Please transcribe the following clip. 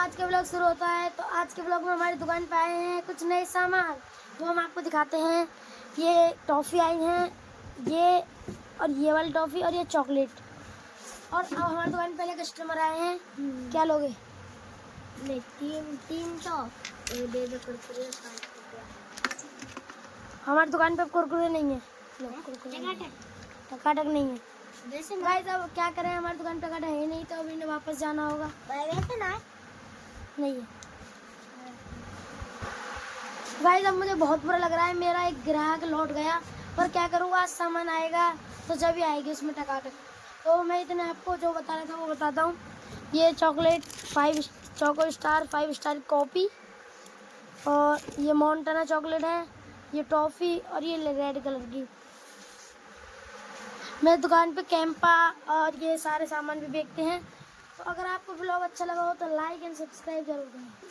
आज के व्लॉग शुरू होता है। तो आज के व्लॉग में हमारी दुकान पे आए हैं कुछ नए सामान, वो हम आपको दिखाते हैं। ये टॉफ़ी आई हैं, ये और ये वाली टॉफ़ी और ये चॉकलेट। और अब हमारी दुकान पे पहले कस्टमर आए हैं। क्या लोगे? नहीं, तीन तो दे दो कुरकुरे। हमारी दुकान पे अब कुरकुरे नहीं है। टकाटक नहीं है। गाइस अब क्या करें, हमारी दुकान पे टकाटक है नहीं, तो अब इन्हें वापस जाना होगा। नहीं है गाइस। अब मुझे बहुत बुरा लग रहा है, मेरा एक ग्राहक लौट गया, पर क्या करूँगा, आज सामान आएगा तो जब ही आएगी उसमें टकाटक। तो मैं इतने आपको जो बता रहा था वो बताता हूँ। ये chocolate 5 choco star 5 star copy, और ये मोंटाना चॉकलेट है, ये टॉफ़ी और ये रेड कलर की। मेरी दुकान पे कैंपा और ये सारे सामान भी बेचते हैं। तो अगर आपको ब्लॉग अच्छा लगा हो तो लाइक एंड सब्सक्राइब जरूर करें।